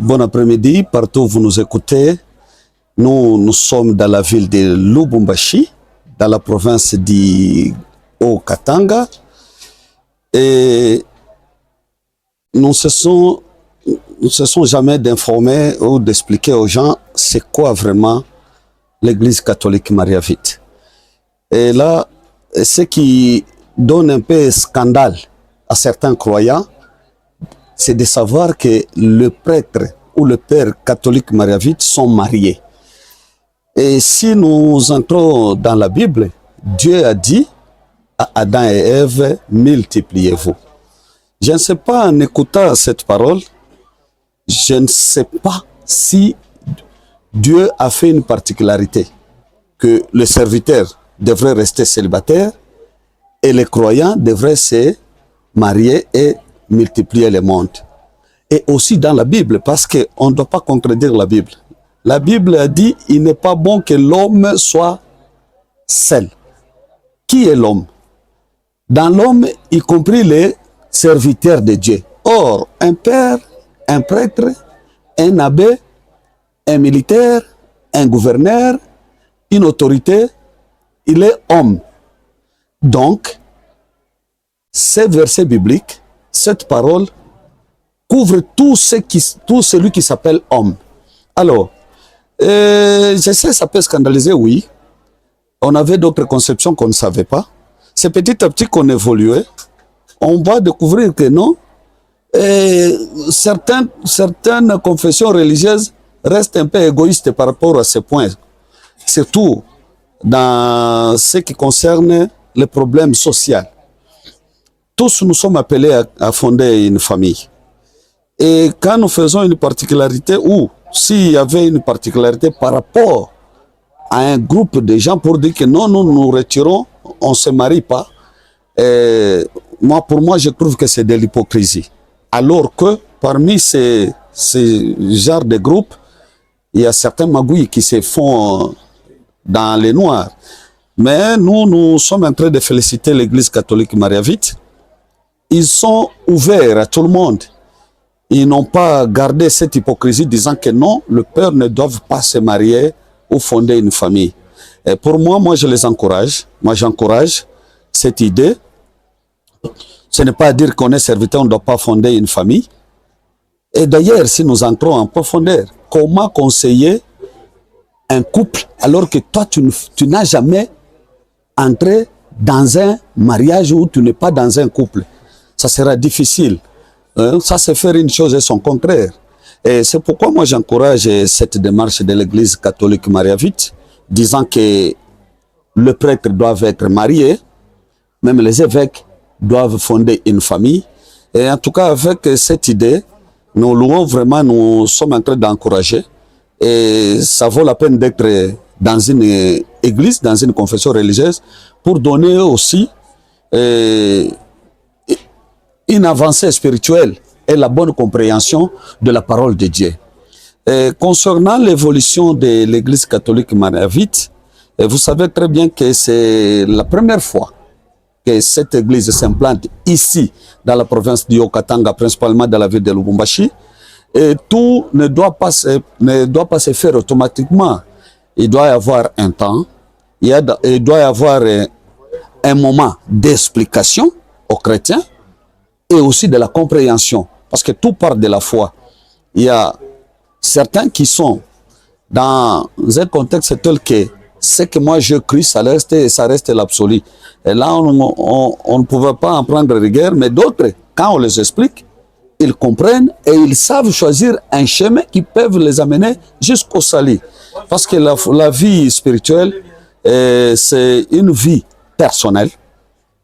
Bon après-midi, partout où vous nous écoutez. Nous sommes dans la ville de Lubumbashi, dans la province du Haut-Katanga. Et nous ne cessons jamais d'informer ou d'expliquer aux gens c'est quoi vraiment l'Église catholique Mariavite. Et là, ce qui donne un peu scandale à certains croyants, c'est de savoir que le prêtre ou le père catholique Mariavite sont mariés. Et si nous entrons dans la Bible, Dieu a dit à Adam et Ève, multipliez-vous. Je ne sais pas, en écoutant cette parole, je ne sais pas si Dieu a fait une particularité, que le serviteur devrait rester célibataire et les croyants devraient se marier et multiplier le monde. Et aussi dans la Bible, parce qu'on ne doit pas contredire la Bible. La Bible a dit, il n'est pas bon que l'homme soit seul. Qui est l'homme? Dans l'homme, y compris les serviteurs de Dieu. Or, un père, un prêtre, un abbé, un militaire, un gouverneur, une autorité, il est homme. Donc, ces versets bibliques, cette parole couvre tout celui qui s'appelle homme. Alors, je sais, ça peut scandaliser, oui. On avait d'autres conceptions qu'on ne savait pas. C'est petit à petit qu'on évoluait. On va découvrir que non. Et certaines confessions religieuses restent un peu égoïstes par rapport à ces points. Surtout dans ce qui concerne les problèmes sociaux. Tous nous sommes appelés à fonder une famille. Et quand nous faisons une particularité, ou s'il y avait une particularité par rapport à un groupe de gens pour dire que non, nous nous retirons, on ne se marie pas, pour moi, je trouve que c'est de l'hypocrisie. Alors que parmi ces genres de groupes, il y a certains magouilles qui se font dans les noirs. Mais nous sommes en train de féliciter l'Église catholique Mariavite. Ils sont ouverts à tout le monde. Ils n'ont pas gardé cette hypocrisie disant que non, le père ne doit pas se marier ou fonder une famille. Et pour moi, je les encourage. Moi, j'encourage cette idée. Ce n'est pas dire qu'on est serviteur, on ne doit pas fonder une famille. Et d'ailleurs, si nous entrons en profondeur, comment conseiller un couple alors que toi, tu n'as jamais entré dans un mariage où tu n'es pas dans un couple? Ça sera difficile. Ça, c'est faire une chose et son contraire. Et c'est pourquoi moi, j'encourage cette démarche de l'Église catholique Mariavite, disant que le prêtre doit être marié, même les évêques doivent fonder une famille. Et en tout cas, avec cette idée, nous louons vraiment, nous sommes en train d'encourager. Et ça vaut la peine d'être dans une église, dans une confession religieuse, pour donner aussi une avancée spirituelle et la bonne compréhension de la parole de Dieu. Et concernant l'évolution de l'Église catholique Mariavite, vous savez très bien que c'est la première fois que cette église s'implante ici, dans la province du Haut-Katanga, principalement dans la ville de Lubumbashi. Et tout ne doit pas se faire automatiquement. Il doit y avoir un temps, il doit y avoir un moment d'explication aux chrétiens et aussi de la compréhension. Parce que tout part de la foi. Il y a certains qui sont dans un contexte tel que ce que moi je crie, ça reste l'absolu. Et là, on ne pouvait pas en prendre rigueur, mais d'autres, quand on les explique, ils comprennent et ils savent choisir un chemin qui peut les amener jusqu'au salut. Parce que la vie spirituelle, c'est une vie personnelle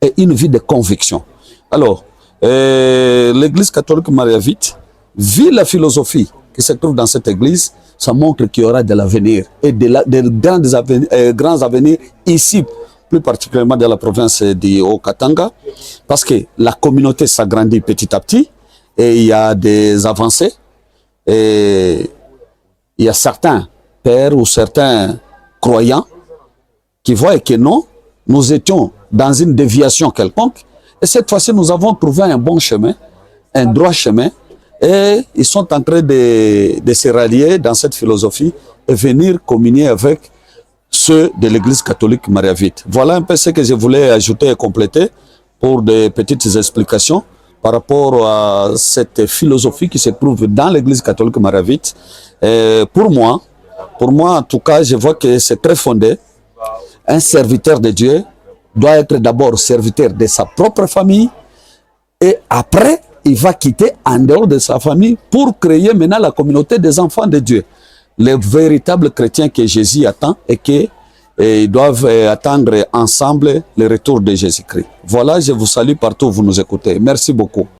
et une vie de conviction. Alors, l'Église catholique Mariavite vit la philosophie qui se trouve dans cette église. Ça montre qu'il y aura de l'avenir et de grands avenirs ici, plus particulièrement dans la province du Haut-Katanga, parce que la communauté s'agrandit petit à petit et il y a des avancées. Et il y a certains pères ou certains croyants qui voient que non, nous étions dans une déviation quelconque. Et cette fois-ci, nous avons trouvé un bon chemin, un droit chemin, Et ils sont en train de se rallier dans cette philosophie et venir communier avec ceux de l'Église catholique mariavite. Voilà un peu ce que je voulais ajouter et compléter pour des petites explications par rapport à cette philosophie qui se trouve dans l'Église catholique mariavite. Pour moi, en tout cas, je vois que c'est très fondé. Un serviteur de Dieu doit être d'abord serviteur de sa propre famille et après, il va quitter en dehors de sa famille pour créer maintenant la communauté des enfants de Dieu. Les véritables chrétiens que Jésus attend et qu'ils doivent attendre ensemble le retour de Jésus-Christ. Voilà, je vous salue partout où vous nous écoutez. Merci beaucoup.